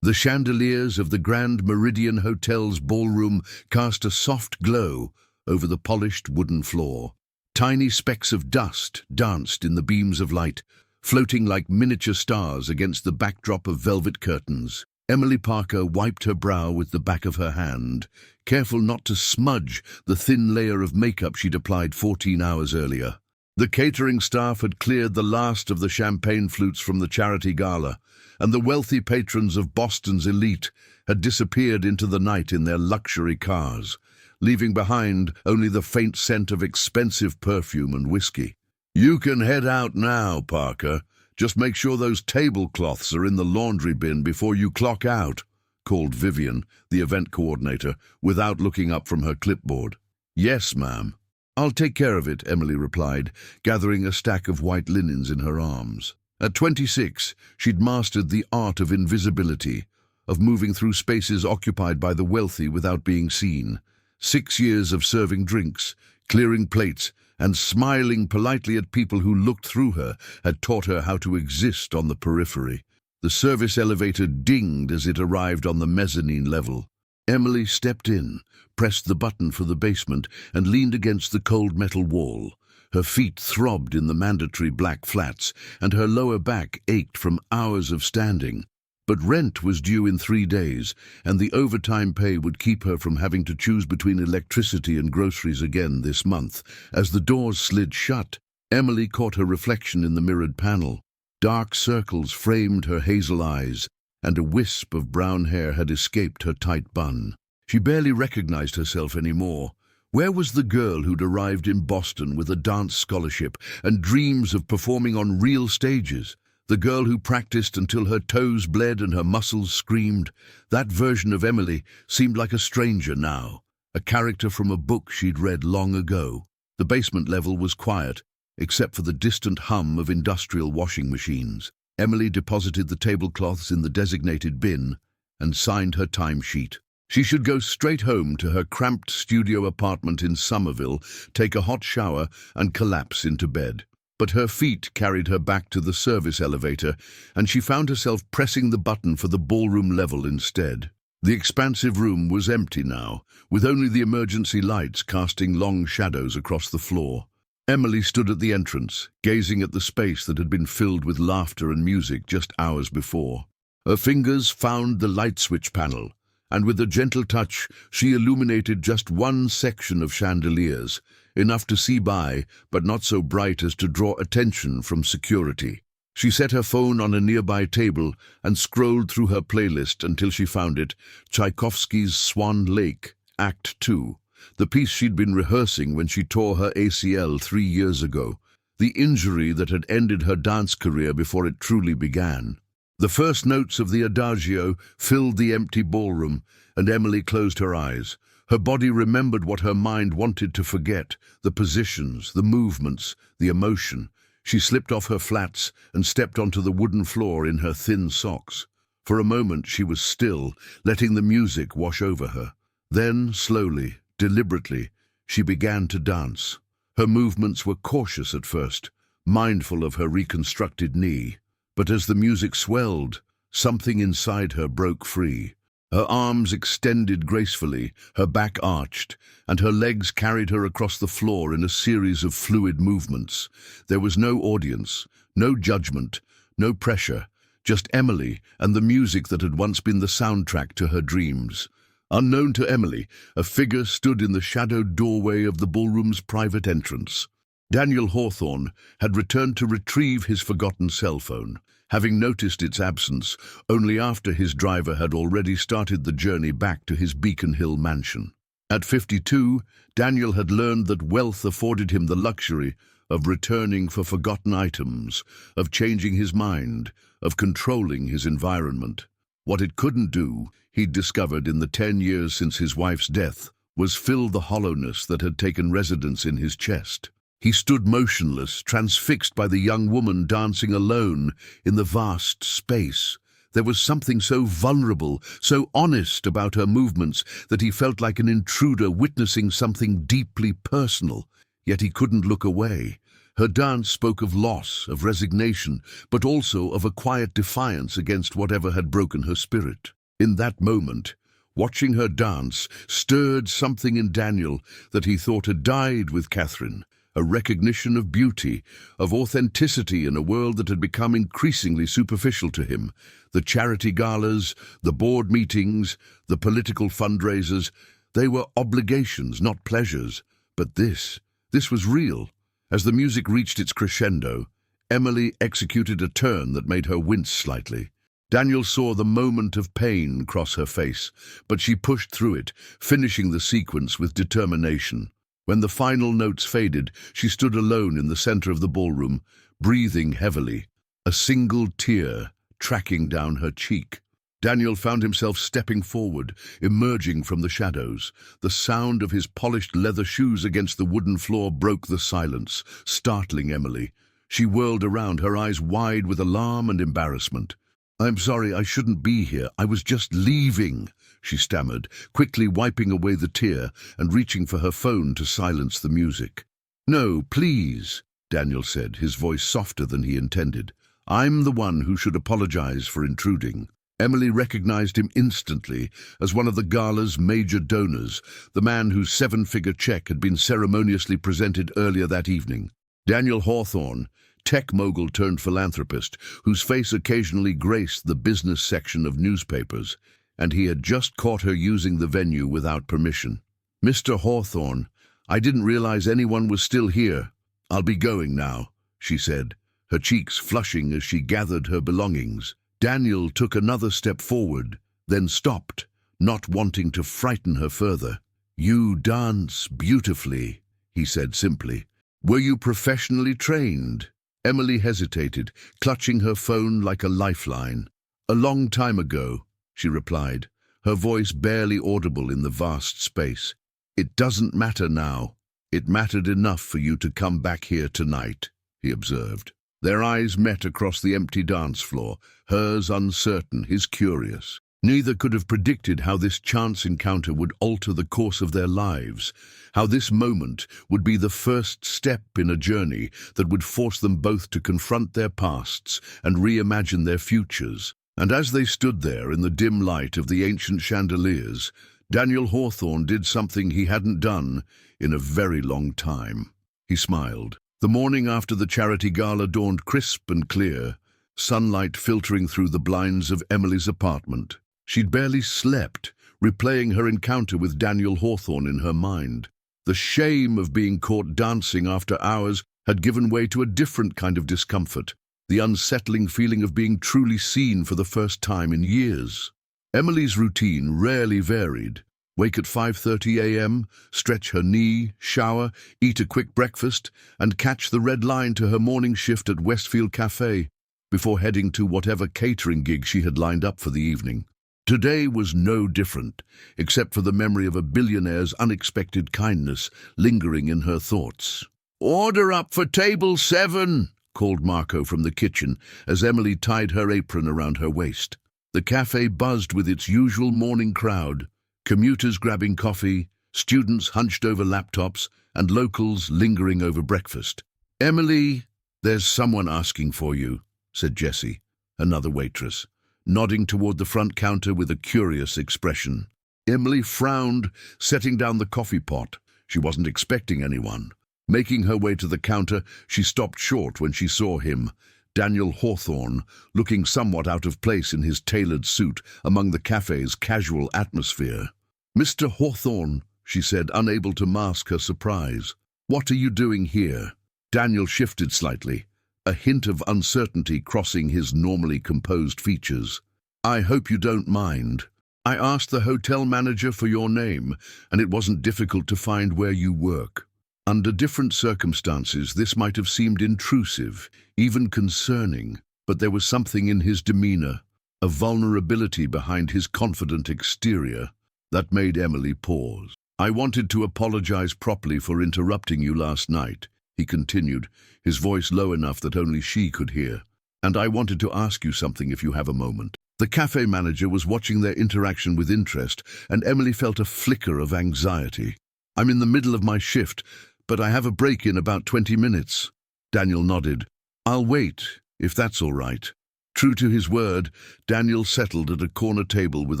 The chandeliers of the Grand Meridian Hotel's ballroom cast a soft glow over the polished wooden floor. Tiny specks of dust danced in the beams of light, floating like miniature stars against the backdrop of velvet curtains. Emily Parker wiped her brow with the back of her hand, careful not to smudge the thin layer of makeup she'd applied 14 hours earlier. The catering staff had cleared the last of the champagne flutes from the charity gala, and the wealthy patrons of Boston's elite had disappeared into the night in their luxury cars, leaving behind only the faint scent of expensive perfume and whiskey. "You can head out now, Parker. Just make sure those tablecloths are in the laundry bin before you clock out," called Vivian, the event coordinator, without looking up from her clipboard. "Yes, ma'am." "I'll take care of it," Emily replied, gathering a stack of white linens in her arms. At 26, she'd mastered the art of invisibility, of moving through spaces occupied by the wealthy without being seen. 6 years of serving drinks, clearing plates, and smiling politely at people who looked through her had taught her how to exist on the periphery. The service elevator dinged as it arrived on the mezzanine level. Emily stepped in, pressed the button for the basement, and leaned against the cold metal wall. Her feet throbbed in the mandatory black flats, and her lower back ached from hours of standing. But rent was due in 3 days, and the overtime pay would keep her from having to choose between electricity and groceries again this month. As the doors slid shut, Emily caught her reflection in the mirrored panel. Dark circles framed her hazel eyes, and a wisp of brown hair had escaped her tight bun. She barely recognized herself anymore. Where was the girl who'd arrived in Boston with a dance scholarship and dreams of performing on real stages? The girl who practiced until her toes bled and her muscles screamed? That version of Emily seemed like a stranger now, a character from a book she'd read long ago. The basement level was quiet, except for the distant hum of industrial washing machines. Emily deposited the tablecloths in the designated bin and signed her timesheet. She should go straight home to her cramped studio apartment in Somerville, take a hot shower, and collapse into bed. But her feet carried her back to the service elevator, and she found herself pressing the button for the ballroom level instead. The expansive room was empty now, with only the emergency lights casting long shadows across the floor. Emily stood at the entrance, gazing at the space that had been filled with laughter and music just hours before. Her fingers found the light switch panel, and with a gentle touch, she illuminated just one section of chandeliers, enough to see by, but not so bright as to draw attention from security. She set her phone on a nearby table and scrolled through her playlist until she found it, Tchaikovsky's Swan Lake, Act 2, the piece she'd been rehearsing when she tore her ACL 3 years ago, the injury that had ended her dance career before it truly began. The first notes of the adagio filled the empty ballroom, and Emily closed her eyes. Her body remembered what her mind wanted to forget, the positions, the movements, the emotion. She slipped off her flats and stepped onto the wooden floor in her thin socks. For a moment she was still, letting the music wash over her. Then, slowly, deliberately, she began to dance. Her movements were cautious at first, mindful of her reconstructed knee. But as the music swelled, something inside her broke free. Her arms extended gracefully, her back arched, and her legs carried her across the floor in a series of fluid movements. There was no audience, no judgment, no pressure, just Emily and the music that had once been the soundtrack to her dreams. Unknown to Emily, a figure stood in the shadowed doorway of the ballroom's private entrance. Daniel Hawthorne had returned to retrieve his forgotten cell phone, having noticed its absence only after his driver had already started the journey back to his Beacon Hill mansion. At 52, Daniel had learned that wealth afforded him the luxury of returning for forgotten items, of changing his mind, of controlling his environment. What it couldn't do, he'd discovered in the 10 years since his wife's death, was fill the hollowness that had taken residence in his chest. He stood motionless, transfixed by the young woman dancing alone in the vast space. There was something so vulnerable, so honest about her movements that he felt like an intruder witnessing something deeply personal. Yet he couldn't look away. Her dance spoke of loss, of resignation, but also of a quiet defiance against whatever had broken her spirit. In that moment, watching her dance stirred something in Daniel that he thought had died with Catherine, a recognition of beauty, of authenticity in a world that had become increasingly superficial to him. The charity galas, the board meetings, the political fundraisers, they were obligations, not pleasures. But this was real. As the music reached its crescendo, Emily executed a turn that made her wince slightly. Daniel saw the moment of pain cross her face, but she pushed through it, finishing the sequence with determination. When the final notes faded, she stood alone in the center of the ballroom, breathing heavily, a single tear tracking down her cheek. Daniel found himself stepping forward, emerging from the shadows. The sound of his polished leather shoes against the wooden floor broke the silence, startling Emily. She whirled around, her eyes wide with alarm and embarrassment. "I'm sorry, I shouldn't be here. I was just leaving," she stammered, quickly wiping away the tear and reaching for her phone to silence the music. "No, please," Daniel said, his voice softer than he intended. "I'm the one who should apologize for intruding." Emily recognized him instantly as one of the gala's major donors, the man whose seven-figure check had been ceremoniously presented earlier that evening. Daniel Hawthorne, tech mogul turned philanthropist, whose face occasionally graced the business section of newspapers, and he had just caught her using the venue without permission. "Mr. Hawthorne, I didn't realize anyone was still here. I'll be going now," she said, her cheeks flushing as she gathered her belongings. Daniel took another step forward, then stopped, not wanting to frighten her further. "You dance beautifully," he said simply. "Were you professionally trained?" Emily hesitated, clutching her phone like a lifeline. "A long time ago," she replied, her voice barely audible in the vast space. "It doesn't matter now. It mattered enough for you to come back here tonight," he observed. Their eyes met across the empty dance floor, hers uncertain, his curious. Neither could have predicted how this chance encounter would alter the course of their lives, how this moment would be the first step in a journey that would force them both to confront their pasts and reimagine their futures. And as they stood there in the dim light of the ancient chandeliers, Daniel Hawthorne did something he hadn't done in a very long time. He smiled. The morning after the charity gala dawned crisp and clear, sunlight filtering through the blinds of Emily's apartment. She'd barely slept, replaying her encounter with Daniel Hawthorne in her mind. The shame of being caught dancing after hours had given way to a different kind of discomfort, the unsettling feeling of being truly seen for the first time in years. Emily's routine rarely varied. Wake at 5:30 a.m., stretch her knee, shower, eat a quick breakfast, and catch the red line to her morning shift at Westfield Cafe before heading to whatever catering gig she had lined up for the evening. Today was no different, except for the memory of a billionaire's unexpected kindness lingering in her thoughts. "Order up for table 7, called Marco from the kitchen as Emily tied her apron around her waist. The cafe buzzed with its usual morning crowd, commuters grabbing coffee, students hunched over laptops, and locals lingering over breakfast. "Emily, there's someone asking for you," said Jessie, another waitress, nodding toward the front counter with a curious expression. Emily frowned, setting down the coffee pot. She wasn't expecting anyone. Making her way to the counter, she stopped short when she saw him, Daniel Hawthorne, looking somewhat out of place in his tailored suit among the cafe's casual atmosphere. "Mr. Hawthorne," she said, unable to mask her surprise. "What are you doing here?" Daniel shifted slightly, a hint of uncertainty crossing his normally composed features. "I hope you don't mind. I asked the hotel manager for your name, and it wasn't difficult to find where you work." Under different circumstances, this might have seemed intrusive, even concerning, but there was something in his demeanor, a vulnerability behind his confident exterior, that made Emily pause. "I wanted to apologize properly for interrupting you last night," he continued, his voice low enough that only she could hear. "And I wanted to ask you something if you have a moment." The cafe manager was watching their interaction with interest, and Emily felt a flicker of anxiety. "I'm in the middle of my shift, but I have a break in about 20 minutes. Daniel nodded. "I'll wait, if that's all right." True to his word, Daniel settled at a corner table with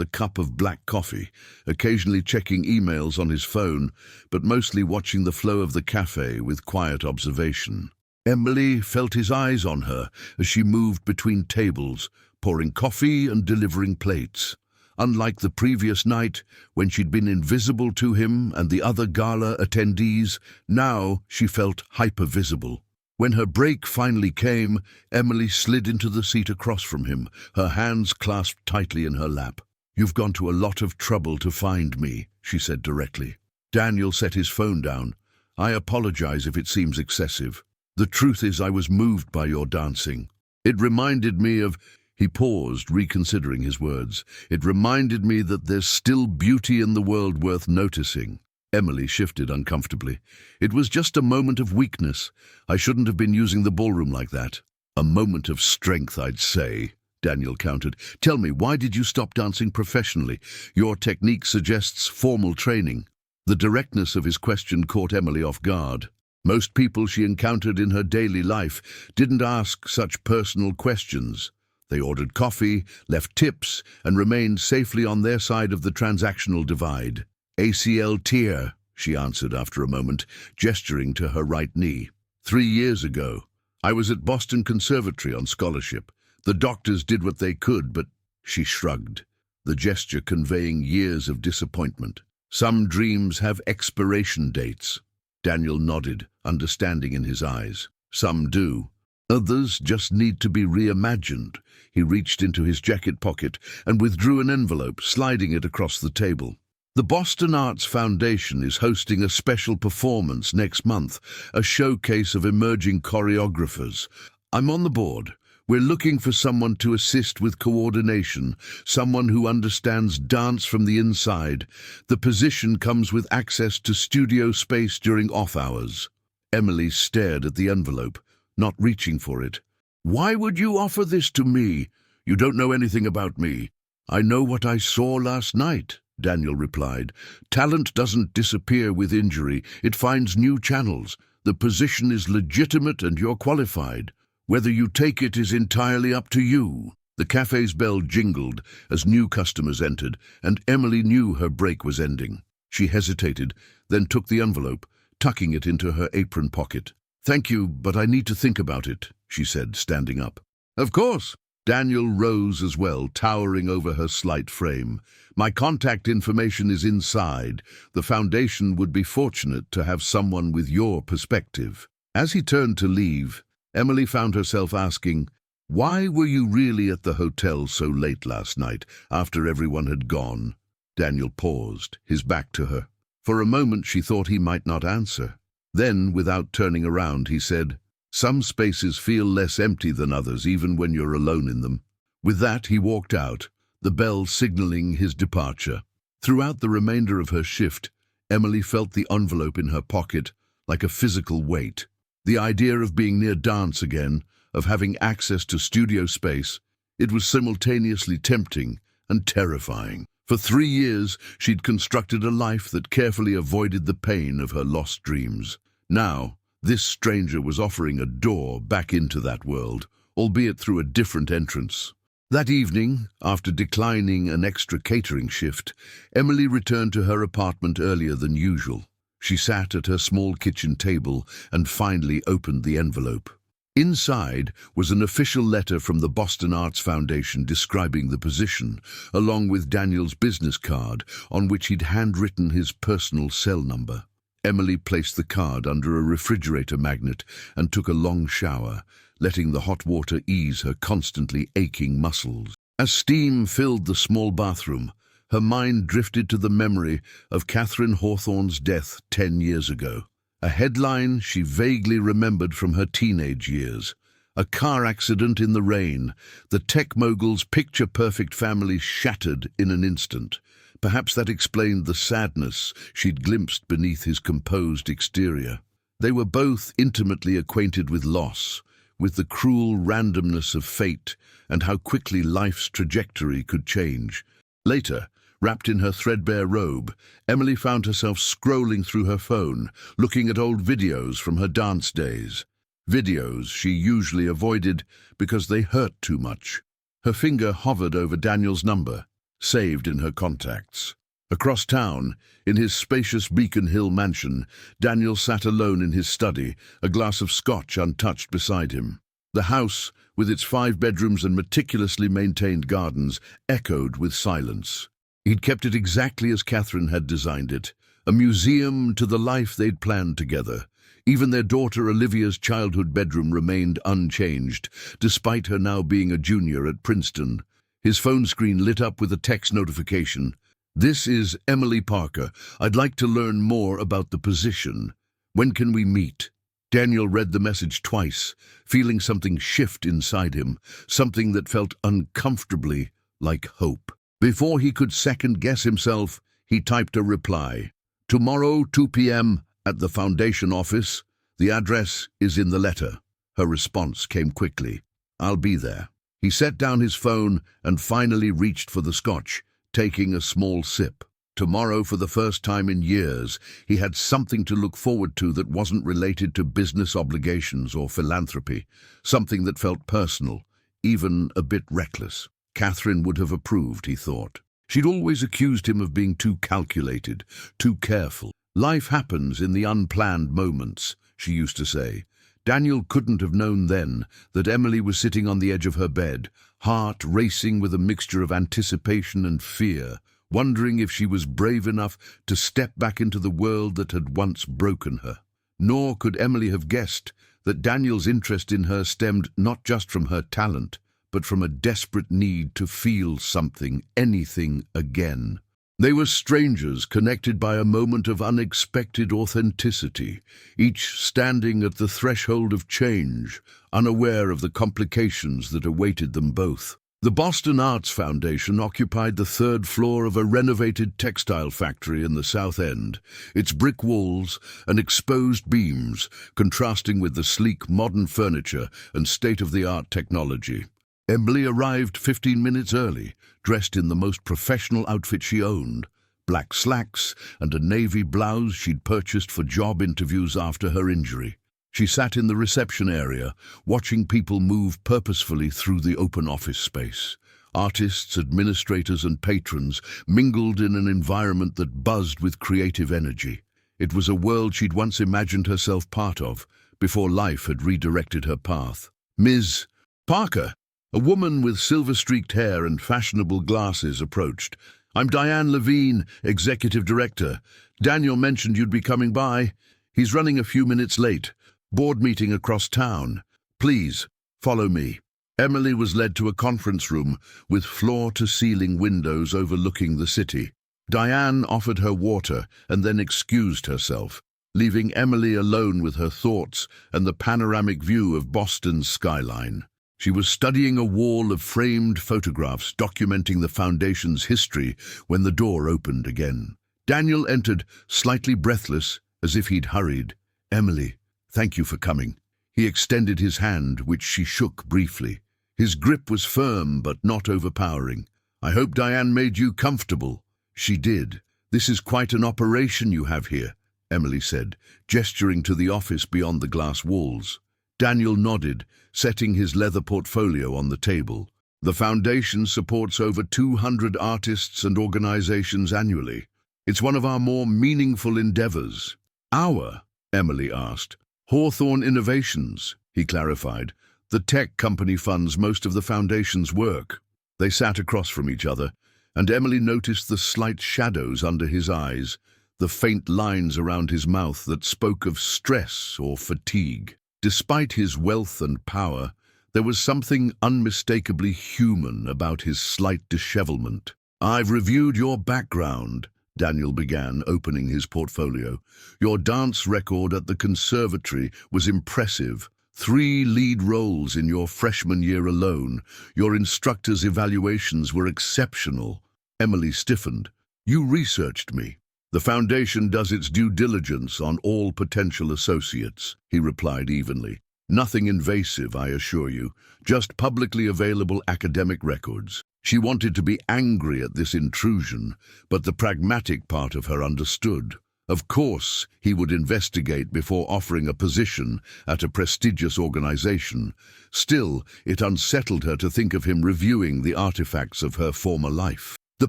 a cup of black coffee, occasionally checking emails on his phone, but mostly watching the flow of the cafe with quiet observation. Emily felt his eyes on her as she moved between tables, pouring coffee and delivering plates. Unlike the previous night, when she'd been invisible to him and the other gala attendees, now she felt hyper-visible. When her break finally came, Emily slid into the seat across from him, her hands clasped tightly in her lap. "You've gone to a lot of trouble to find me," she said directly. Daniel set his phone down. "I apologize if it seems excessive. The truth is I was moved by your dancing. It reminded me of—" He paused, reconsidering his words. "It reminded me that there's still beauty in the world worth noticing." Emily shifted uncomfortably. "It was just a moment of weakness. I shouldn't have been using the ballroom like that." "A moment of strength, I'd say," Daniel countered. "Tell me, why did you stop dancing professionally? Your technique suggests formal training." The directness of his question caught Emily off guard. Most people she encountered in her daily life didn't ask such personal questions. They ordered coffee, left tips, and remained safely on their side of the transactional divide. "ACL tear," she answered after a moment, gesturing to her right knee. 3 years ago, I was at Boston Conservatory on scholarship. The doctors did what they could, but—" She shrugged, the gesture conveying years of disappointment. "Some dreams have expiration dates." Daniel nodded, understanding in his eyes. "Some do. Others just need to be reimagined." He reached into his jacket pocket and withdrew an envelope, sliding it across the table. "The Boston Arts Foundation is hosting a special performance next month, a showcase of emerging choreographers. I'm on the board. We're looking for someone to assist with coordination, someone who understands dance from the inside. The position comes with access to studio space during off hours." Emily stared at the envelope, not reaching for it. "Why would you offer this to me? You don't know anything about me." "I know what I saw last night," Daniel replied. "Talent doesn't disappear with injury. It finds new channels. The position is legitimate and you're qualified. Whether you take it is entirely up to you." The cafe's bell jingled as new customers entered, and Emily knew her break was ending. She hesitated, then took the envelope, tucking it into her apron pocket. "Thank you, but I need to think about it," she said, standing up. "Of course." Daniel rose as well, towering over her slight frame. "My contact information is inside. The foundation would be fortunate to have someone with your perspective." As he turned to leave, Emily found herself asking, "Why were you really at the hotel so late last night, after everyone had gone?" Daniel paused, his back to her. For a moment she thought he might not answer. Then, without turning around, he said, "Some spaces feel less empty than others, even when you're alone in them." With that, he walked out, the bell signaling his departure. Throughout the remainder of her shift, Emily felt the envelope in her pocket like a physical weight. The idea of being near dance again, of having access to studio space, it was simultaneously tempting and terrifying. For 3 years, she'd constructed a life that carefully avoided the pain of her lost dreams. Now, this stranger was offering a door back into that world, albeit through a different entrance. That evening, after declining an extra catering shift, Emily returned to her apartment earlier than usual. She sat at her small kitchen table and finally opened the envelope. Inside was an official letter from the Boston Arts Foundation describing the position, along with Daniel's business card, on which he'd handwritten his personal cell number. Emily placed the card under a refrigerator magnet and took a long shower, letting the hot water ease her constantly aching muscles. As steam filled the small bathroom, her mind drifted to the memory of Catherine Hawthorne's death 10 years ago. A headline she vaguely remembered from her teenage years. A car accident in the rain, the tech mogul's picture-perfect family shattered in an instant. Perhaps that explained the sadness she'd glimpsed beneath his composed exterior. They were both intimately acquainted with loss, with the cruel randomness of fate and how quickly life's trajectory could change. Later, wrapped in her threadbare robe, Emily found herself scrolling through her phone, looking at old videos from her dance days. Videos she usually avoided because they hurt too much. Her finger hovered over Daniel's number, saved in her contacts. Across town, in his spacious Beacon Hill mansion, Daniel sat alone in his study, a glass of scotch untouched beside him. The house, with its 5 bedrooms and meticulously maintained gardens, echoed with silence. He'd kept it exactly as Catherine had designed it, a museum to the life they'd planned together. Even their daughter Olivia's childhood bedroom remained unchanged, despite her now being a junior at Princeton. His phone screen lit up with a text notification. "This is Emily Parker. I'd like to learn more about the position. When can we meet?" Daniel read the message twice, feeling something shift inside him, something that felt uncomfortably like hope. Before he could second-guess himself, he typed a reply. "Tomorrow, 2 p.m., at the Foundation office. The address is in the letter." Her response came quickly. "I'll be there." He set down his phone and finally reached for the scotch, taking a small sip. Tomorrow, for the first time in years, he had something to look forward to that wasn't related to business obligations or philanthropy, something that felt personal, even a bit reckless. Catherine would have approved, he thought. She'd always accused him of being too calculated, too careful. "Life happens in the unplanned moments," she used to say. Daniel couldn't have known then that Emily was sitting on the edge of her bed, heart racing with a mixture of anticipation and fear, wondering if she was brave enough to step back into the world that had once broken her. Nor could Emily have guessed that Daniel's interest in her stemmed not just from her talent, but from a desperate need to feel something, anything again. They were strangers connected by a moment of unexpected authenticity, each standing at the threshold of change, unaware of the complications that awaited them both. The Boston Arts Foundation occupied the 3rd floor of a renovated textile factory in the South End, its brick walls and exposed beams contrasting with the sleek modern furniture and state-of-the-art technology. Emily arrived 15 minutes early, dressed in the most professional outfit she owned, black slacks and a navy blouse she'd purchased for job interviews after her injury. She sat in the reception area, watching people move purposefully through the open office space. Artists, administrators and patrons mingled in an environment that buzzed with creative energy. It was a world she'd once imagined herself part of, before life had redirected her path. "Ms. Parker," a woman with silver-streaked hair and fashionable glasses approached. "I'm Diane Levine, Executive Director. Daniel mentioned you'd be coming by. He's running a few minutes late. Board meeting across town. Please, follow me." Emily was led to a conference room with floor-to-ceiling windows overlooking the city. Diane offered her water and then excused herself, leaving Emily alone with her thoughts and the panoramic view of Boston's skyline. She was studying a wall of framed photographs documenting the Foundation's history when the door opened again. Daniel entered, slightly breathless, as if he'd hurried. "Emily, thank you for coming." He extended his hand, which she shook briefly. His grip was firm but not overpowering. "I hope Diane made you comfortable." "She did. This is quite an operation you have here," Emily said, gesturing to the office beyond the glass walls. Daniel nodded, setting his leather portfolio on the table. "The Foundation supports over 200 artists and organizations annually. It's one of our more meaningful endeavors." "Our?" Emily asked. "Hawthorne Innovations," he clarified. "The tech company funds most of the Foundation's work." They sat across from each other, and Emily noticed the slight shadows under his eyes, the faint lines around his mouth that spoke of stress or fatigue. Despite his wealth and power, there was something unmistakably human about his slight dishevelment. "I've reviewed your background," Daniel began, opening his portfolio. "Your dance record at the conservatory was impressive. 3 lead roles in your freshman year alone. Your instructor's evaluations were exceptional." Emily stiffened. "You researched me." "The Foundation does its due diligence on all potential associates," he replied evenly. "Nothing invasive, I assure you, just publicly available academic records." She wanted to be angry at this intrusion, but the pragmatic part of her understood. Of course, he would investigate before offering a position at a prestigious organization. Still, it unsettled her to think of him reviewing the artifacts of her former life. The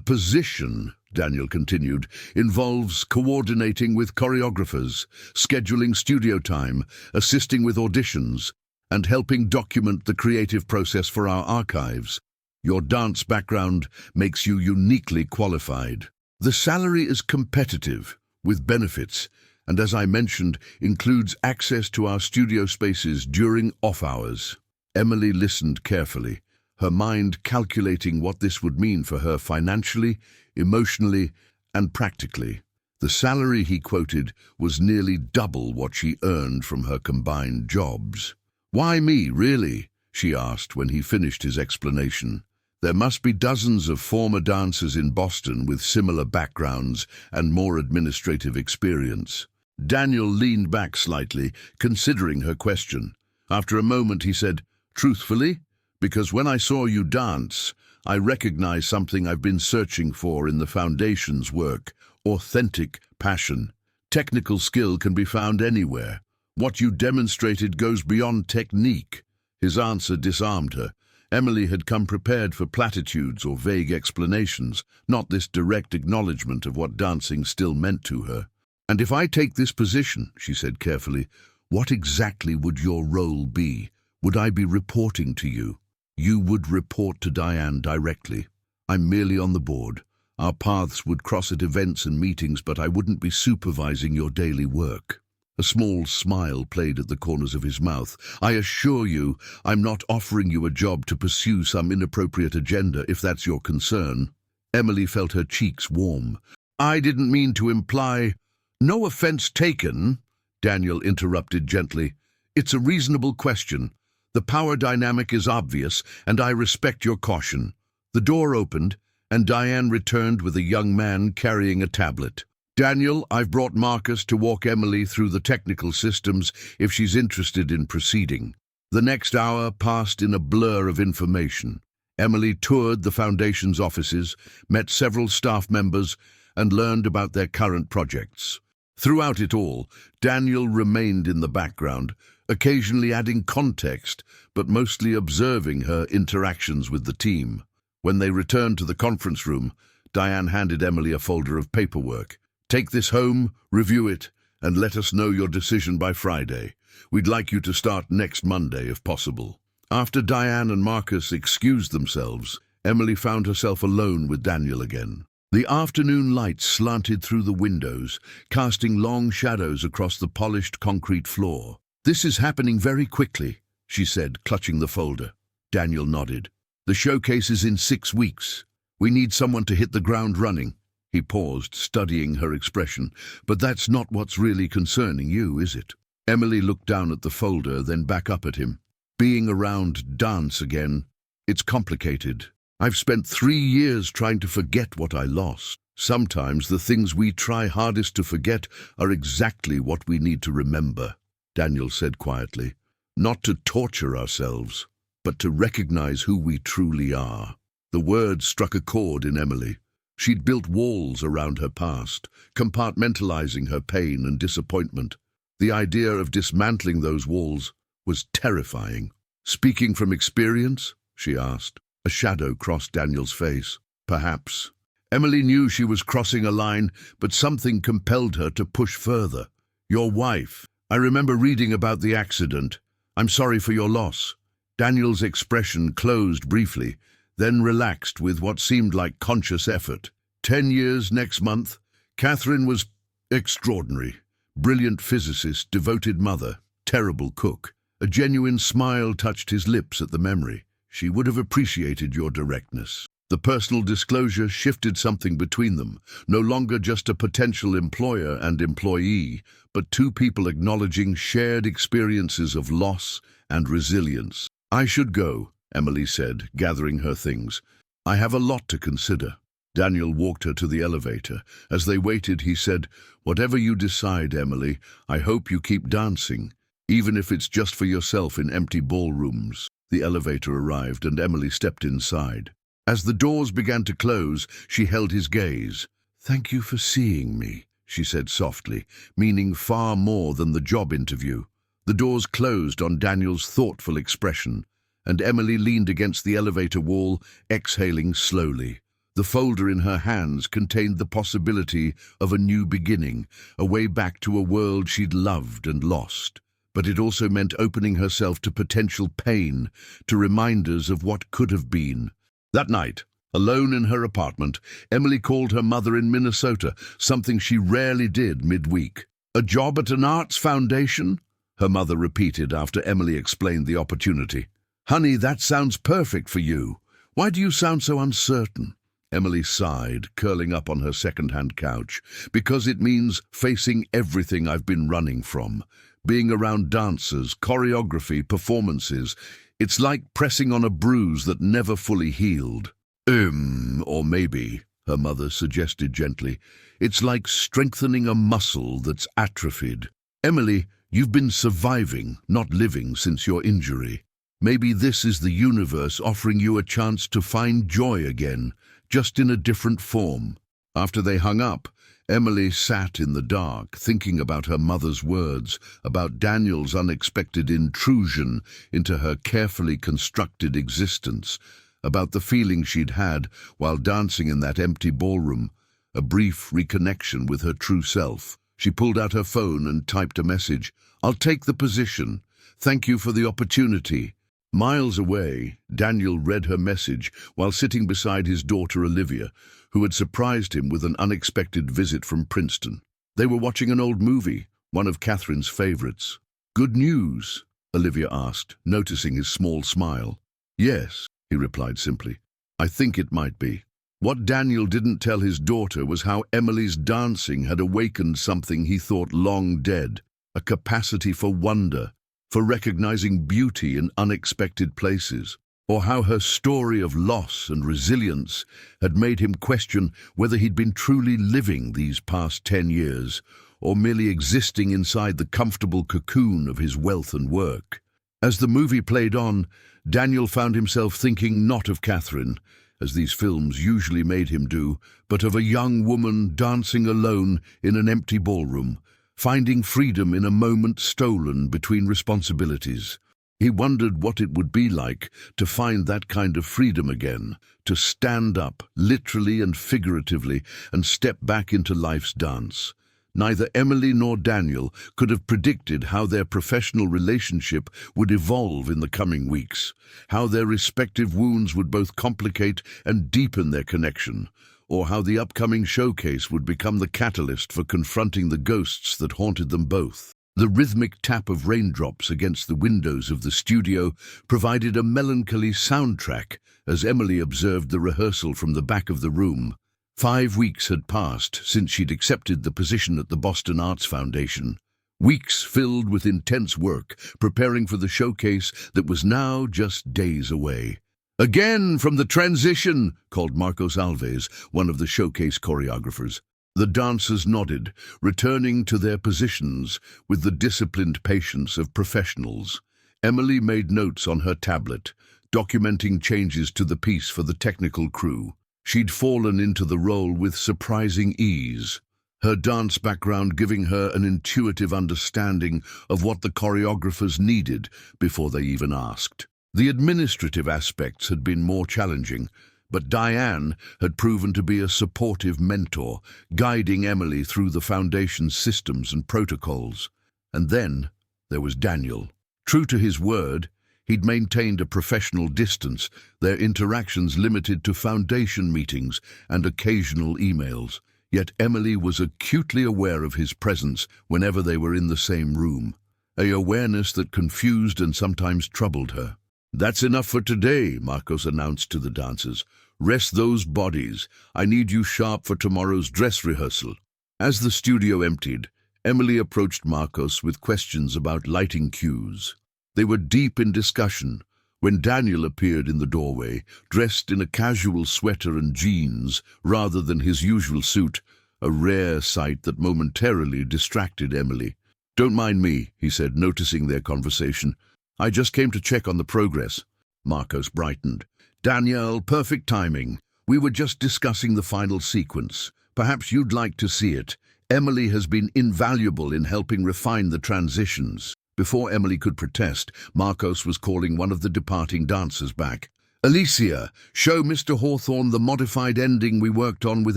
position, Daniel continued, involves coordinating with choreographers, scheduling studio time, assisting with auditions, and helping document the creative process for our archives. Your dance background makes you uniquely qualified. The salary is competitive, with benefits, and as I mentioned, includes access to our studio spaces during off hours. Emily listened carefully, her mind calculating what this would mean for her financially, emotionally, and practically. The salary he quoted was nearly double what she earned from her combined jobs. "Why me, really?" she asked when he finished his explanation. "There must be dozens of former dancers in Boston with similar backgrounds and more administrative experience." Daniel leaned back slightly, considering her question. After a moment he said, "Truthfully, because when I saw you dance, I recognized something I've been searching for in the Foundation's work: authentic passion. Technical skill can be found anywhere. What you demonstrated goes beyond technique." His answer disarmed her. Emily had come prepared for platitudes or vague explanations, not this direct acknowledgement of what dancing still meant to her. "And if I take this position," she said carefully, "what exactly would your role be? Would I be reporting to you?" "You would report to Diane directly. I'm merely on the board. Our paths would cross at events and meetings, but I wouldn't be supervising your daily work." A small smile played at the corners of his mouth. "I assure you, I'm not offering you a job to pursue some inappropriate agenda, if that's your concern." Emily felt her cheeks warm. "I didn't mean to imply—" "No offense taken," Daniel interrupted gently. "It's a reasonable question. The power dynamic is obvious, and I respect your caution." The door opened, and Diane returned with a young man carrying a tablet. "Daniel, I've brought Marcus to walk Emily through the technical systems if she's interested in proceeding." The next hour passed in a blur of information. Emily toured the Foundation's offices, met several staff members, and learned about their current projects. Throughout it all, Daniel remained in the background, occasionally adding context, but mostly observing her interactions with the team. When they returned to the conference room, Diane handed Emily a folder of paperwork. "Take this home, review it, and let us know your decision by Friday. We'd like you to start next Monday, if possible." After Diane and Marcus excused themselves, Emily found herself alone with Daniel again. The afternoon light slanted through the windows, casting long shadows across the polished concrete floor. "This is happening very quickly," she said, clutching the folder. Daniel nodded. "The showcase is in 6 weeks. We need someone to hit the ground running." He paused, studying her expression. "But that's not what's really concerning you, is it?" Emily looked down at the folder, then back up at him. "Being around dance again, it's complicated. I've spent 3 years trying to forget what I lost. Sometimes the things we try hardest to forget are exactly what we need to remember," Daniel said quietly. "Not to torture ourselves, but to recognize who we truly are." The words struck a chord in Emily. She'd built walls around her past, compartmentalizing her pain and disappointment. The idea of dismantling those walls was terrifying. "Speaking from experience?" she asked. A shadow crossed Daniel's face. "Perhaps." Emily knew she was crossing a line, but something compelled her to push further. "Your wife. I remember reading about the accident. I'm sorry for your loss." Daniel's expression closed briefly, then relaxed with what seemed like conscious effort. 10 years next month. Catherine was extraordinary. Brilliant physicist, devoted mother, terrible cook. A genuine smile touched his lips at the memory. She would have appreciated your directness. The personal disclosure shifted something between them, no longer just a potential employer and employee, but two people acknowledging shared experiences of loss and resilience. "I should go," Emily said, gathering her things. "I have a lot to consider." Daniel walked her to the elevator. As they waited, he said, "Whatever you decide, Emily, I hope you keep dancing, even if it's just for yourself in empty ballrooms." The elevator arrived, and Emily stepped inside. As the doors began to close, she held his gaze. "Thank you for seeing me," she said softly, meaning far more than the job interview. The doors closed on Daniel's thoughtful expression, and Emily leaned against the elevator wall, exhaling slowly. The folder in her hands contained the possibility of a new beginning, a way back to a world she'd loved and lost. But it also meant opening herself to potential pain, to reminders of what could have been. That night, alone in her apartment, Emily called her mother in Minnesota, something she rarely did midweek. "A job at an arts foundation?" her mother repeated after Emily explained the opportunity. "Honey, that sounds perfect for you. Why do you sound so uncertain?" Emily sighed, curling up on her second-hand couch. "Because it means facing everything I've been running from. Being around dancers, choreography, performances. It's like pressing on a bruise that never fully healed." Or maybe," her mother suggested gently, "it's like strengthening a muscle that's atrophied. Emily, you've been surviving, not living since your injury. Maybe this is the universe offering you a chance to find joy again, just in a different form." After they hung up, Emily sat in the dark, thinking about her mother's words, about Daniel's unexpected intrusion into her carefully constructed existence, about the feeling she'd had while dancing in that empty ballroom, a brief reconnection with her true self. She pulled out her phone and typed a message. "I'll take the position. Thank you for the opportunity." Miles away, Daniel read her message while sitting beside his daughter Olivia, who had surprised him with an unexpected visit from Princeton. They were watching an old movie, one of Catherine's favorites. "Good news?" Olivia asked, noticing his small smile. "Yes," he replied simply. "I think it might be." What Daniel didn't tell his daughter was how Emily's dancing had awakened something he thought long dead, a capacity for wonder, for recognizing beauty in unexpected places, or how her story of loss and resilience had made him question whether he'd been truly living these past 10 years, or merely existing inside the comfortable cocoon of his wealth and work. As the movie played on, Daniel found himself thinking not of Catherine, as these films usually made him do, but of a young woman dancing alone in an empty ballroom, finding freedom in a moment stolen between responsibilities. He wondered what it would be like to find that kind of freedom again, to stand up, literally and figuratively, and step back into life's dance. Neither Emily nor Daniel could have predicted how their professional relationship would evolve in the coming weeks, how their respective wounds would both complicate and deepen their connection, or how the upcoming showcase would become the catalyst for confronting the ghosts that haunted them both. The rhythmic tap of raindrops against the windows of the studio provided a melancholy soundtrack as Emily observed the rehearsal from the back of the room. 5 weeks had passed since she'd accepted the position at the Boston Arts Foundation. Weeks filled with intense work, preparing for the showcase that was now just days away. "Again from the transition," called Marcos Alves, one of the showcase choreographers. The dancers nodded, returning to their positions with the disciplined patience of professionals. Emily made notes on her tablet, documenting changes to the piece for the technical crew. She'd fallen into the role with surprising ease, her dance background giving her an intuitive understanding of what the choreographers needed before they even asked. The administrative aspects had been more challenging, but Diane had proven to be a supportive mentor, guiding Emily through the foundation's systems and protocols. And then there was Daniel. True to his word, he'd maintained a professional distance, their interactions limited to foundation meetings and occasional emails. Yet Emily was acutely aware of his presence whenever they were in the same room, an awareness that confused and sometimes troubled her. "That's enough for today," Marcos announced to the dancers. "Rest those bodies. I need you sharp for tomorrow's dress rehearsal." As the studio emptied, Emily approached Marcos with questions about lighting cues. They were deep in discussion when Daniel appeared in the doorway, dressed in a casual sweater and jeans rather than his usual suit, a rare sight that momentarily distracted Emily. "Don't mind me," he said, noticing their conversation. "I just came to check on the progress." Marcos brightened. "Danielle, perfect timing. We were just discussing the final sequence. Perhaps you'd like to see it." Emily has been invaluable in helping refine the transitions. Before Emily could protest, Marcos was calling one of the departing dancers back. Alicia, show Mr. Hawthorne the modified ending we worked on with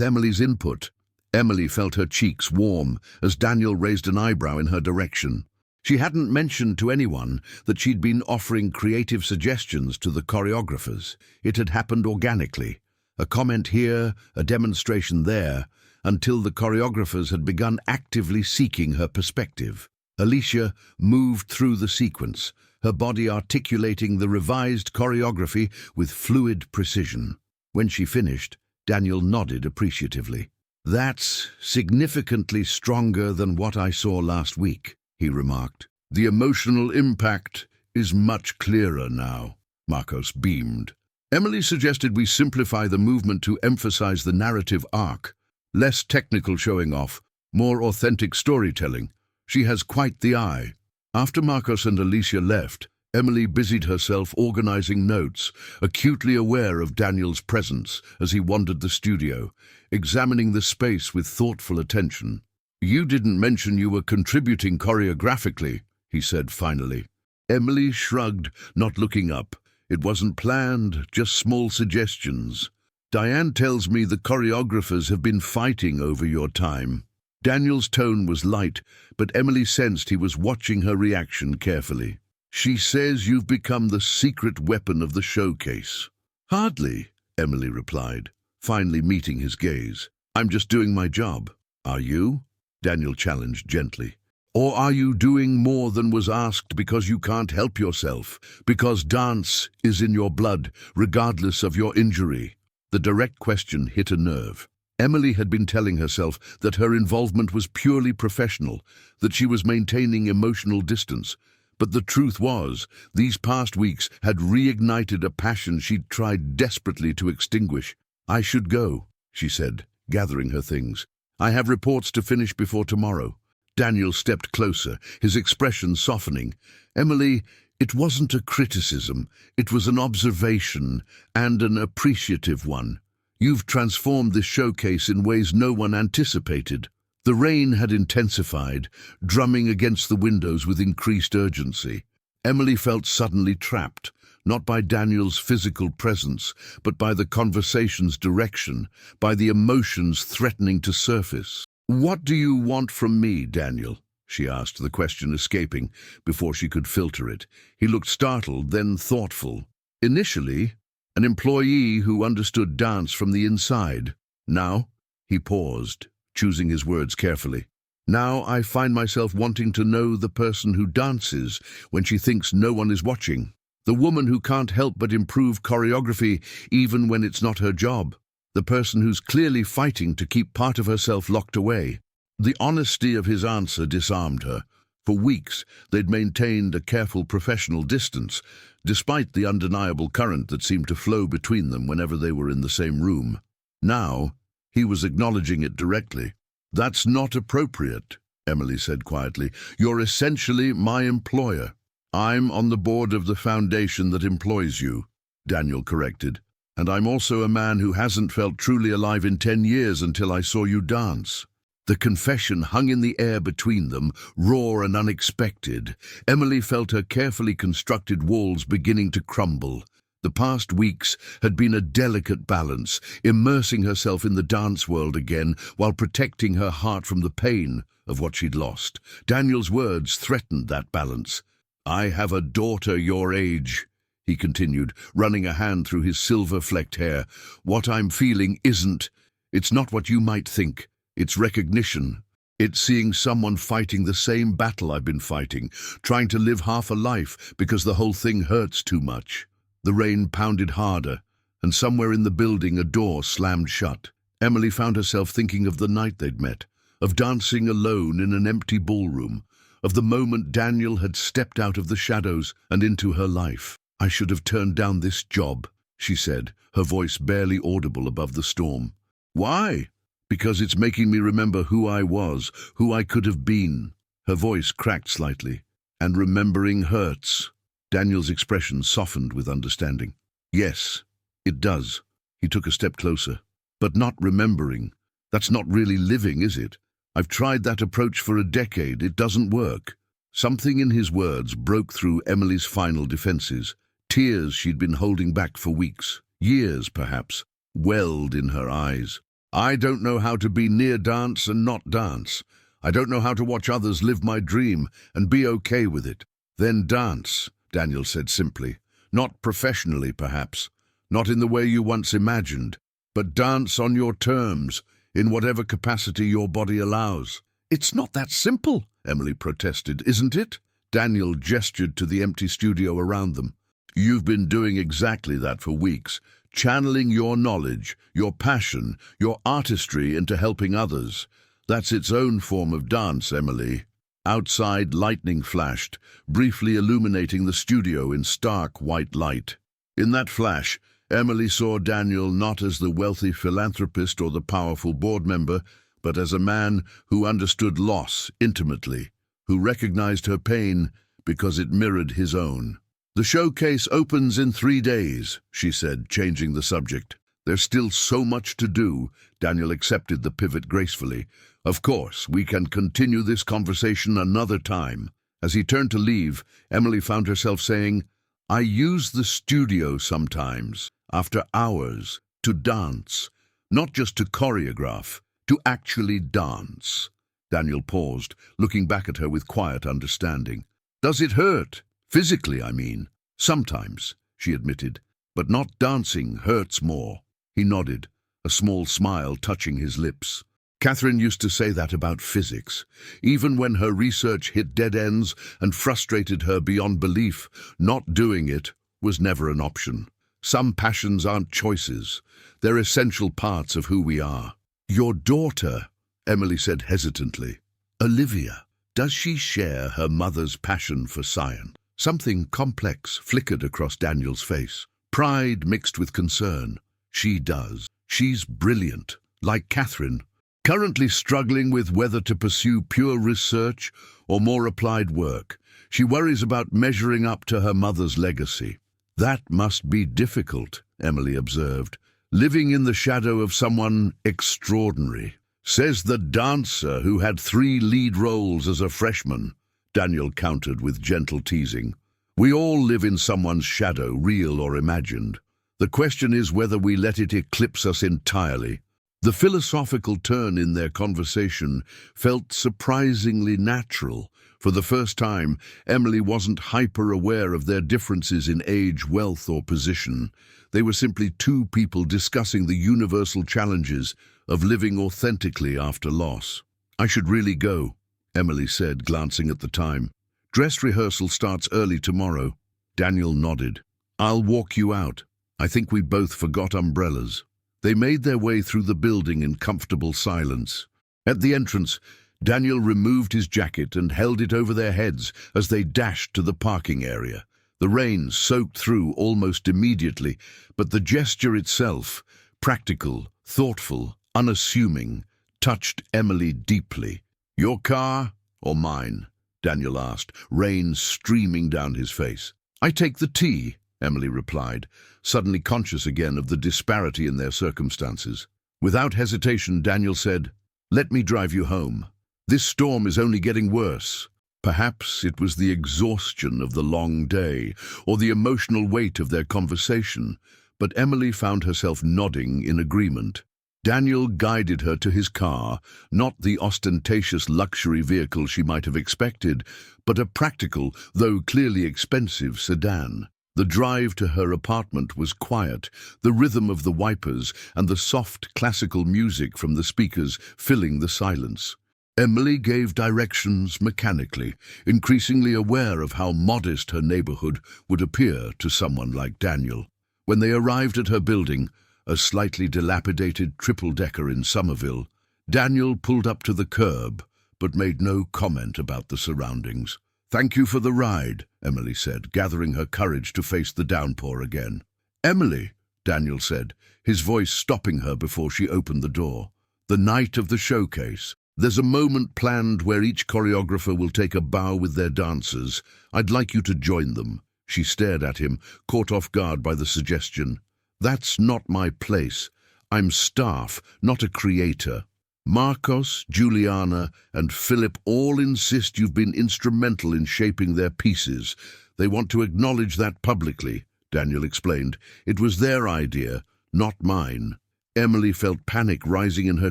Emily's input. Emily felt her cheeks warm as Daniel raised an eyebrow in her direction. She hadn't mentioned to anyone that she'd been offering creative suggestions to the choreographers. It had happened organically. A comment here, a demonstration there, until the choreographers had begun actively seeking her perspective. Alicia moved through the sequence, her body articulating the revised choreography with fluid precision. When she finished, Daniel nodded appreciatively. "That's significantly stronger than what I saw last week," he remarked. "The emotional impact is much clearer now." Marcos beamed. "Emily suggested we simplify the movement to emphasize the narrative arc. Less technical showing off, more authentic storytelling. She has quite the eye." After Marcos and Alicia left, Emily busied herself organizing notes, acutely aware of Daniel's presence as he wandered the studio, examining the space with thoughtful attention. "You didn't mention you were contributing choreographically," he said finally. Emily shrugged, not looking up. "It wasn't planned, just small suggestions. Diane tells me the choreographers have been fighting over your time." Daniel's tone was light, but Emily sensed he was watching her reaction carefully. "She says you've become the secret weapon of the showcase." "Hardly," Emily replied, finally meeting his gaze. "I'm just doing my job." "Are you?" Daniel challenged gently. "Or are you doing more than was asked because you can't help yourself, because dance is in your blood, regardless of your injury?" The direct question hit a nerve. Emily had been telling herself that her involvement was purely professional, that she was maintaining emotional distance. But the truth was, these past weeks had reignited a passion she'd tried desperately to extinguish. "I should go," she said, gathering her things. "I have reports to finish before tomorrow." Daniel stepped closer, his expression softening. "Emily, it wasn't a criticism, it was an observation, and an appreciative one. You've transformed this showcase in ways no one anticipated." The rain had intensified, drumming against the windows with increased urgency. Emily felt suddenly trapped, not by Daniel's physical presence, but by the conversation's direction, by the emotions threatening to surface. "What do you want from me, Daniel?" she asked, the question escaping before she could filter it. He looked startled, then thoughtful. "Initially, an employee who understood dance from the inside. Now," he paused, choosing his words carefully, "now I find myself wanting to know the person who dances when she thinks no one is watching. The woman who can't help but improve choreography even when it's not her job. The person who's clearly fighting to keep part of herself locked away." The honesty of his answer disarmed her. For weeks, they'd maintained a careful professional distance, despite the undeniable current that seemed to flow between them whenever they were in the same room. Now, he was acknowledging it directly. "That's not appropriate," Emily said quietly. "You're essentially my employer." "I'm on the board of the foundation that employs you," Daniel corrected. "And I'm also a man who hasn't felt truly alive in 10 years until I saw you dance." The confession hung in the air between them, raw and unexpected. Emily felt her carefully constructed walls beginning to crumble. The past weeks had been a delicate balance, immersing herself in the dance world again while protecting her heart from the pain of what she'd lost. Daniel's words threatened that balance. "I have a daughter your age," he continued, running a hand through his silver-flecked hair. "What I'm feeling it's not what you might think. It's recognition. It's seeing someone fighting the same battle I've been fighting, trying to live half a life because the whole thing hurts too much." The rain pounded harder, and somewhere in the building a door slammed shut. Emily found herself thinking of the night they'd met, of dancing alone in an empty ballroom, of the moment Daniel had stepped out of the shadows and into her life. "I should have turned down this job," she said, her voice barely audible above the storm. "Why?" "Because it's making me remember who I was, who I could have been." Her voice cracked slightly. "And remembering hurts." Daniel's expression softened with understanding. "Yes, it does." He took a step closer. "But not remembering. That's not really living, is it? I've tried that approach for a decade. It doesn't work. Something in his words broke through Emily's final defenses. Tears she'd been holding back for weeks, years perhaps, welled in her eyes. I don't know how to be near dance and not dance. I don't know how to watch others live my dream and be okay with it. Then dance, Daniel said simply. Not professionally, perhaps. Not in the way you once imagined. But dance on your terms, in whatever capacity your body allows. It's not that simple, Emily protested, isn't it? Daniel gestured to the empty studio around them. You've been doing exactly that for weeks, channeling your knowledge, your passion, your artistry into helping others. That's its own form of dance, Emily. Outside, lightning flashed, briefly illuminating the studio in stark white light. In that flash, Emily saw Daniel not as the wealthy philanthropist or the powerful board member, but as a man who understood loss intimately, who recognized her pain because it mirrored his own. The showcase opens in 3 days, she said, changing the subject. There's still so much to do. Daniel accepted the pivot gracefully. Of course, we can continue this conversation another time. As he turned to leave, Emily found herself saying, I use the studio sometimes, after hours, to dance, not just to choreograph, to actually dance. Daniel paused, looking back at her with quiet understanding. Does it hurt? Physically, I mean. Sometimes, she admitted, but not dancing hurts more. He nodded, a small smile touching his lips. Catherine used to say that about physics. Even when her research hit dead ends and frustrated her beyond belief, not doing it was never an option. Some passions aren't choices. They're essential parts of who we are. Your daughter, Emily said hesitantly. Olivia, does she share her mother's passion for science? Something complex flickered across Daniel's face. Pride mixed with concern. She does. She's brilliant, like Catherine. Currently struggling with whether to pursue pure research or more applied work. She worries about measuring up to her mother's legacy. That must be difficult, Emily observed. Living in the shadow of someone extraordinary. Says the dancer who had 3 lead roles as a freshman. Daniel countered with gentle teasing. We all live in someone's shadow, real or imagined. The question is whether we let it eclipse us entirely. The philosophical turn in their conversation felt surprisingly natural. For the first time, Emily wasn't hyper-aware of their differences in age, wealth, or position. They were simply 2 people discussing the universal challenges of living authentically after loss. I should really go, Emily said, glancing at the time. Dress rehearsal starts early tomorrow. Daniel nodded. I'll walk you out. I think we both forgot umbrellas. They made their way through the building in comfortable silence. At the entrance, Daniel removed his jacket and held it over their heads as they dashed to the parking area. The rain soaked through almost immediately, but the gesture itself, practical, thoughtful, unassuming, touched Emily deeply. Your car or mine? Daniel asked, rain streaming down his face. I take the tea, Emily replied, suddenly conscious again of the disparity in their circumstances. Without hesitation, Daniel said, Let me drive you home. This storm is only getting worse. Perhaps it was the exhaustion of the long day, or the emotional weight of their conversation, but Emily found herself nodding in agreement. Daniel guided her to his car, not the ostentatious luxury vehicle she might have expected, but a practical, though clearly expensive, sedan. The drive to her apartment was quiet, the rhythm of the wipers and the soft classical music from the speakers filling the silence. Emily gave directions mechanically, increasingly aware of how modest her neighborhood would appear to someone like Daniel. When they arrived at her building, a slightly dilapidated triple-decker in Somerville, Daniel pulled up to the curb, but made no comment about the surroundings. Thank you for the ride, Emily said, gathering her courage to face the downpour again. Emily, Daniel said, his voice stopping her before she opened the door. The night of the showcase. There's a moment planned where each choreographer will take a bow with their dancers. I'd like you to join them. She stared at him, caught off guard by the suggestion. That's not my place. I'm staff, not a creator. Marcos, Juliana, and Philip all insist you've been instrumental in shaping their pieces. They want to acknowledge that publicly, Daniel explained. It was their idea, not mine. Emily felt panic rising in her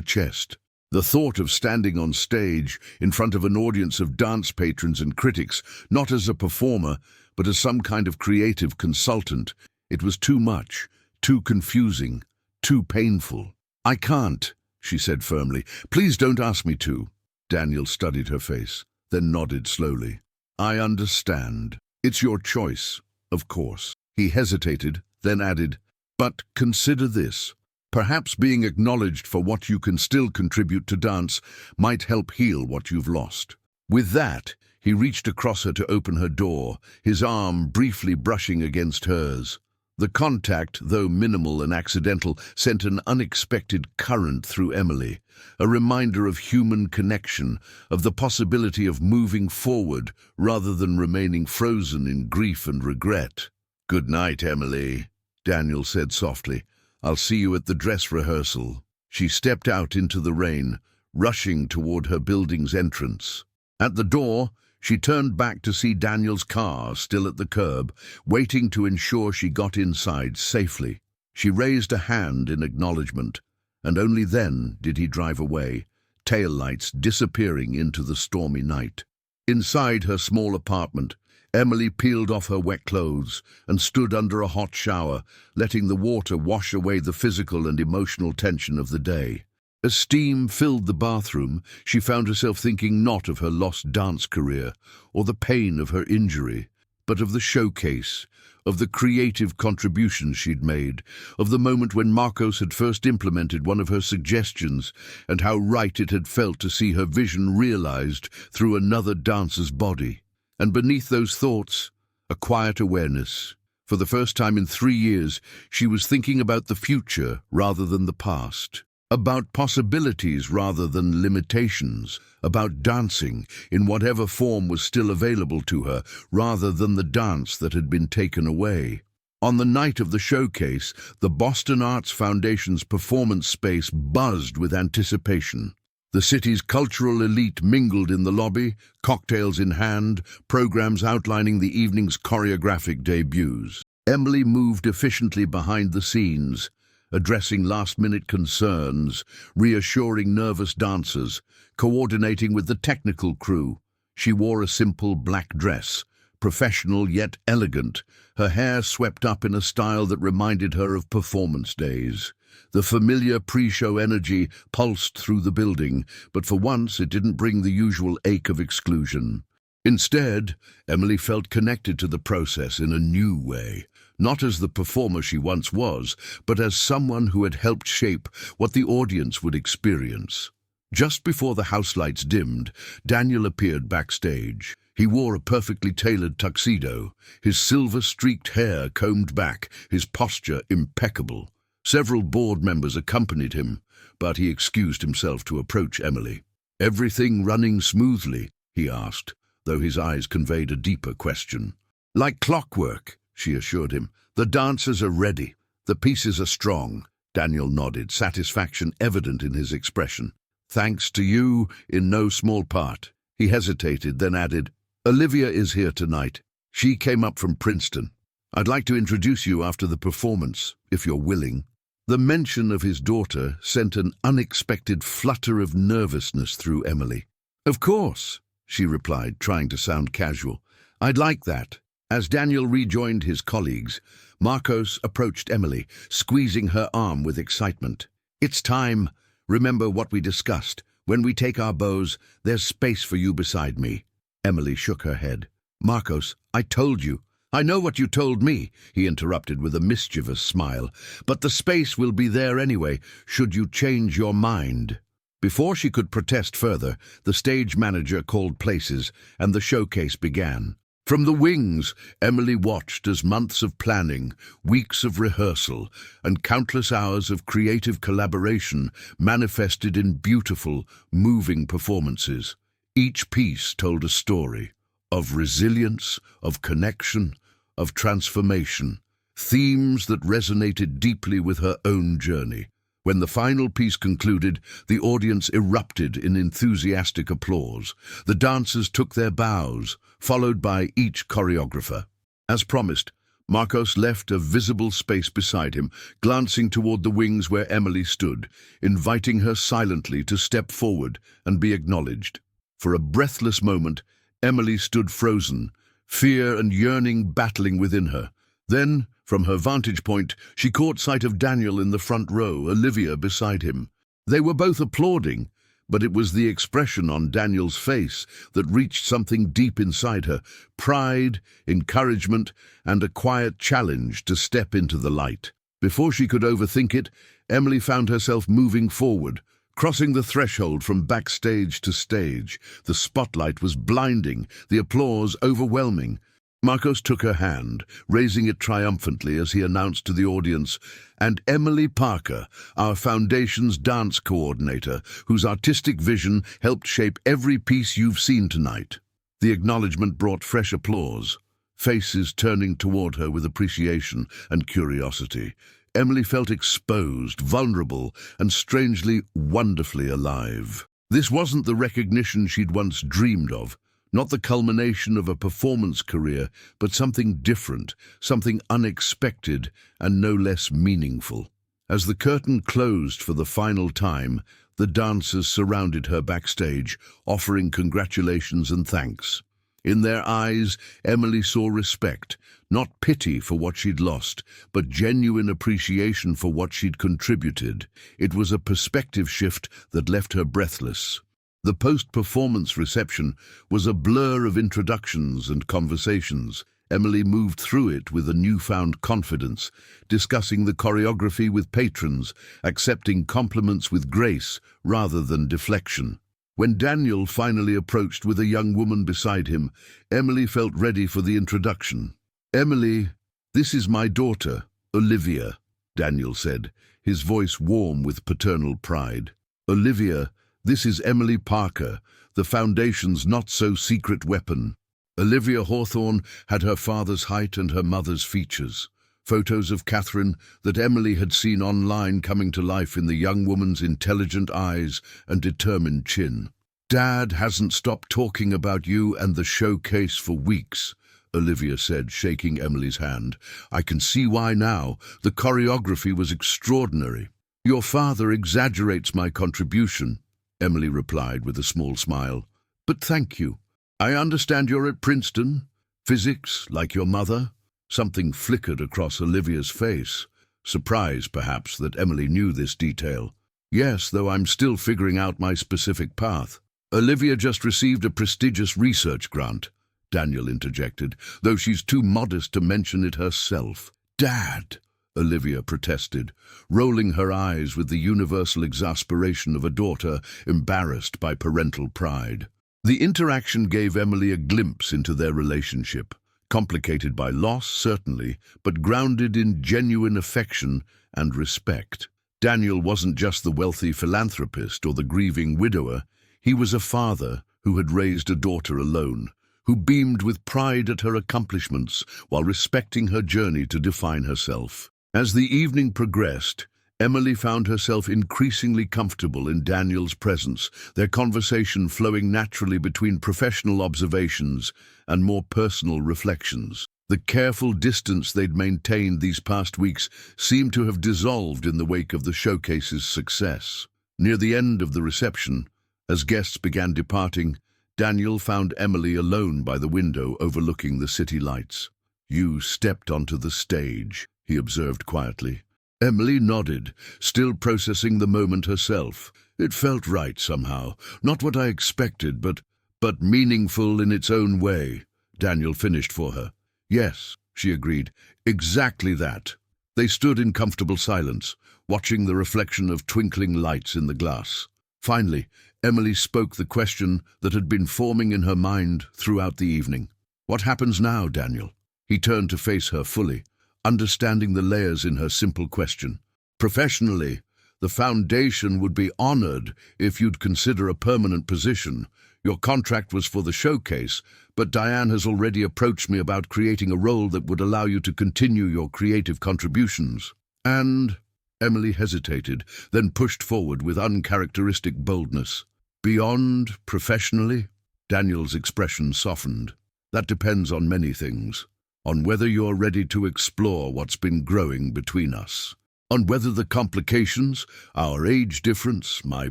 chest. The thought of standing on stage in front of an audience of dance patrons and critics, not as a performer, but as some kind of creative consultant, it was too much, too confusing, too painful. "I can't," she said firmly. "Please don't ask me to." Daniel studied her face, then nodded slowly. "I understand. It's your choice, of course." He hesitated, then added, "But consider this. Perhaps being acknowledged for what you can still contribute to dance might help heal what you've lost." With that, he reached across her to open her door, his arm briefly brushing against hers. The contact, though minimal and accidental, sent an unexpected current through Emily, a reminder of human connection, of the possibility of moving forward rather than remaining frozen in grief and regret. "Good night, Emily," Daniel said softly. "I'll see you at the dress rehearsal." She stepped out into the rain, rushing toward her building's entrance. At the door, she turned back to see Daniel's car still at the curb, waiting to ensure she got inside safely. She raised a hand in acknowledgement, and only then did he drive away, taillights disappearing into the stormy night. Inside her small apartment, Emily peeled off her wet clothes and stood under a hot shower, letting the water wash away the physical and emotional tension of the day. As steam filled the bathroom, she found herself thinking not of her lost dance career or the pain of her injury, but of the showcase, of the creative contributions she'd made, of the moment when Marcos had first implemented one of her suggestions, and how right it had felt to see her vision realized through another dancer's body. And beneath those thoughts, a quiet awareness. For the first time in 3 years, she was thinking about the future rather than the past, about possibilities rather than limitations, about dancing in whatever form was still available to her rather than the dance that had been taken away. On the night of the showcase, the Boston Arts Foundation's performance space buzzed with anticipation. The city's cultural elite mingled in the lobby, cocktails in hand, programs outlining the evening's choreographic debuts. Emily moved efficiently behind the scenes, addressing last-minute concerns, reassuring nervous dancers, coordinating with the technical crew. She wore a simple black dress, professional yet elegant, her hair swept up in a style that reminded her of performance days. The familiar pre-show energy pulsed through the building, but for once it didn't bring the usual ache of exclusion. Instead, Emily felt connected to the process in a new way, not as the performer she once was, but as someone who had helped shape what the audience would experience. Just before the house lights dimmed, Daniel appeared backstage. He wore a perfectly tailored tuxedo, his silver-streaked hair combed back, his posture impeccable. Several board members accompanied him, but he excused himself to approach Emily. "Everything running smoothly?" he asked, though his eyes conveyed a deeper question. "Like clockwork," she assured him. "The dancers are ready. The pieces are strong." Daniel nodded, satisfaction evident in his expression. "Thanks to you, in no small part." He hesitated, then added, "Olivia is here tonight. She came up from Princeton. I'd like to introduce you after the performance, if you're willing." The mention of his daughter sent an unexpected flutter of nervousness through Emily. "Of course," she replied, trying to sound casual. "I'd like that." As Daniel rejoined his colleagues, Marcos approached Emily, squeezing her arm with excitement. "It's time. Remember what we discussed. When we take our bows, there's space for you beside me." Emily shook her head. "Marcos, I told you." "I know what you told me," he interrupted with a mischievous smile, "but the space will be there anyway, should you change your mind." Before she could protest further, the stage manager called places, and the showcase began. From the wings, Emily watched as months of planning, weeks of rehearsal, and countless hours of creative collaboration manifested in beautiful, moving performances. Each piece told a story of resilience, of connection, of transformation, themes that resonated deeply with her own journey. When the final piece concluded, the audience erupted in enthusiastic applause. The dancers took their bows, followed by each choreographer. As promised, Marcos left a visible space beside him, glancing toward the wings where Emily stood, inviting her silently to step forward and be acknowledged. For a breathless moment, Emily stood frozen, fear and yearning battling within her. Then, from her vantage point, she caught sight of Daniel in the front row, Olivia beside him. They were both applauding, but it was the expression on Daniel's face that reached something deep inside her: pride, encouragement, and a quiet challenge to step into the light. Before she could overthink it, Emily found herself moving forward, crossing the threshold from backstage to stage. The spotlight was blinding, the applause overwhelming. Marcos took her hand, raising it triumphantly as he announced to the audience, "And Emily Parker, our Foundation's dance coordinator, whose artistic vision helped shape every piece you've seen tonight." The acknowledgement brought fresh applause, faces turning toward her with appreciation and curiosity. Emily felt exposed, vulnerable, and strangely, wonderfully alive. This wasn't the recognition she'd once dreamed of. Not the culmination of a performance career, but something different, something unexpected, and no less meaningful. As the curtain closed for the final time, the dancers surrounded her backstage, offering congratulations and thanks. In their eyes, Emily saw respect, not pity for what she'd lost, but genuine appreciation for what she'd contributed. It was a perspective shift that left her breathless. The post-performance reception was a blur of introductions and conversations. Emily moved through it with a newfound confidence, discussing the choreography with patrons, accepting compliments with grace rather than deflection. When Daniel finally approached with a young woman beside him, Emily felt ready for the introduction. "Emily, this is my daughter, Olivia," Daniel said, his voice warm with paternal pride. "Olivia, this is Emily Parker, the Foundation's not-so-secret weapon." Olivia Hawthorne had her father's height and her mother's features. Photos of Catherine that Emily had seen online coming to life in the young woman's intelligent eyes and determined chin. "Dad hasn't stopped talking about you and the showcase for weeks," Olivia said, shaking Emily's hand. "I can see why now. The choreography was extraordinary." "Your father exaggerates my contribution," Emily replied with a small smile. "But thank you. I understand you're at Princeton. Physics, like your mother?" Something flickered across Olivia's face. Surprise, perhaps, that Emily knew this detail. "Yes, though I'm still figuring out my specific path." "Olivia just received a prestigious research grant," Daniel interjected, "though she's too modest to mention it herself." "Dad!" Olivia protested, rolling her eyes with the universal exasperation of a daughter embarrassed by parental pride. The interaction gave Emily a glimpse into their relationship, complicated by loss, certainly, but grounded in genuine affection and respect. Daniel wasn't just the wealthy philanthropist or the grieving widower. He was a father who had raised a daughter alone, who beamed with pride at her accomplishments while respecting her journey to define herself. As the evening progressed, Emily found herself increasingly comfortable in Daniel's presence, their conversation flowing naturally between professional observations and more personal reflections. The careful distance they'd maintained these past weeks seemed to have dissolved in the wake of the showcase's success. Near the end of the reception, as guests began departing, Daniel found Emily alone by the window overlooking the city lights. "You stepped onto the stage," he observed quietly. Emily nodded, still processing the moment herself. "It felt right somehow. Not what I expected, but meaningful in its own way," Daniel finished for her. "Yes," she agreed, "exactly that." They stood in comfortable silence, watching the reflection of twinkling lights in the glass. Finally, Emily spoke the question that had been forming in her mind throughout the evening. "What happens now, Daniel?" He turned to face her fully, understanding the layers in her simple question. "Professionally, the Foundation would be honored if you'd consider a permanent position. Your contract was for the showcase, but Diane has already approached me about creating a role that would allow you to continue your creative contributions." "And Emily hesitated, then pushed forward with uncharacteristic boldness. Beyond, professionally? Daniel's expression softened. That depends on many things. On whether you're ready to explore what's been growing between us. On whether the complications, our age difference, my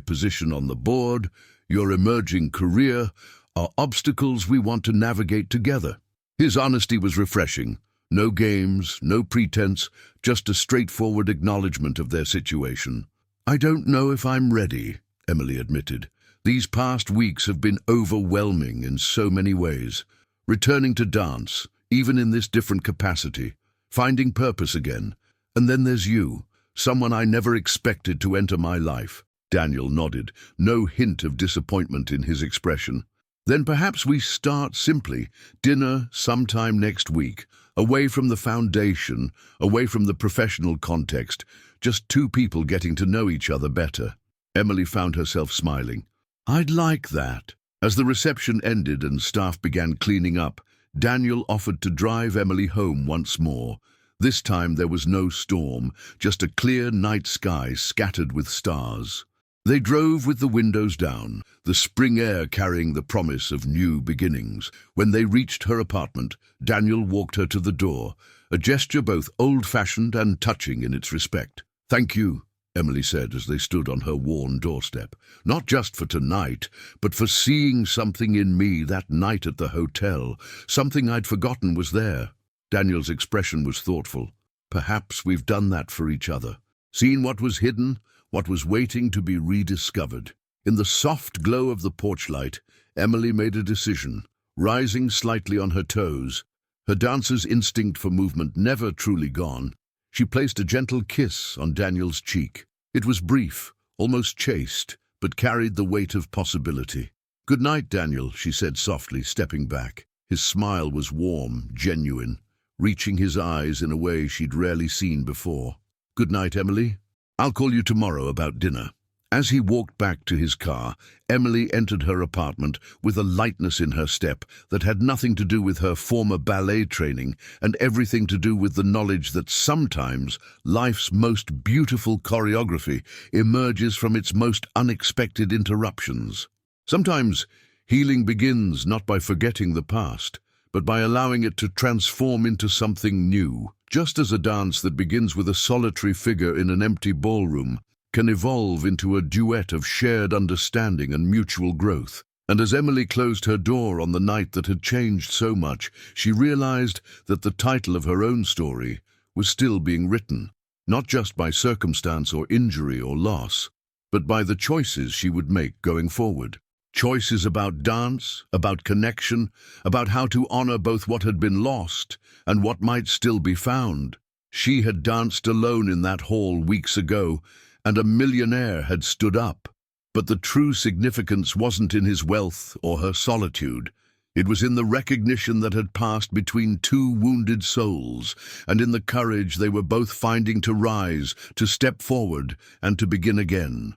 position on the board, your emerging career, are obstacles we want to navigate together. His honesty was refreshing. No games, no pretense, just a straightforward acknowledgement of their situation. I don't know if I'm ready, Emily admitted. These past weeks have been overwhelming in so many ways. Returning to dance, even in this different capacity, finding purpose again. And then there's you, someone I never expected to enter my life. Daniel nodded, no hint of disappointment in his expression. Then perhaps we start simply, dinner sometime next week, away from the foundation, away from the professional context, just two people getting to know each other better. Emily found herself smiling. I'd like that. As the reception ended and staff began cleaning up, Daniel offered to drive Emily home once more. This time there was no storm, just a clear night sky scattered with stars. They drove with the windows down, the spring air carrying the promise of new beginnings. When they reached her apartment, Daniel walked her to the door, a gesture both old-fashioned and touching in its respect. Thank you, Emily said as they stood on her worn doorstep. Not just for tonight, but for seeing something in me that night at the hotel, something I'd forgotten was there. Daniel's expression was thoughtful. Perhaps we've done that for each other. Seen what was hidden, what was waiting to be rediscovered. In the soft glow of the porch light, Emily made a decision, rising slightly on her toes. Her dancer's instinct for movement never truly gone. She placed a gentle kiss on Daniel's cheek. It was brief, almost chaste, but carried the weight of possibility. Good night, Daniel, she said softly, stepping back. His smile was warm, genuine, reaching his eyes in a way she'd rarely seen before. Good night, Emily. I'll call you tomorrow about dinner. As he walked back to his car, Emily entered her apartment with a lightness in her step that had nothing to do with her former ballet training and everything to do with the knowledge that sometimes life's most beautiful choreography emerges from its most unexpected interruptions. Sometimes healing begins not by forgetting the past, but by allowing it to transform into something new. Just as a dance that begins with a solitary figure in an empty ballroom can evolve into a duet of shared understanding and mutual growth. And as Emily closed her door on the night that had changed so much, she realized that the title of her own story was still being written, not just by circumstance or injury or loss, but by the choices she would make going forward. Choices about dance, about connection, about how to honor both what had been lost and what might still be found. She had danced alone in that hall weeks ago, and a millionaire had stood up. But the true significance wasn't in his wealth or her solitude. It was in the recognition that had passed between two wounded souls, and in the courage they were both finding to rise, to step forward, and to begin again.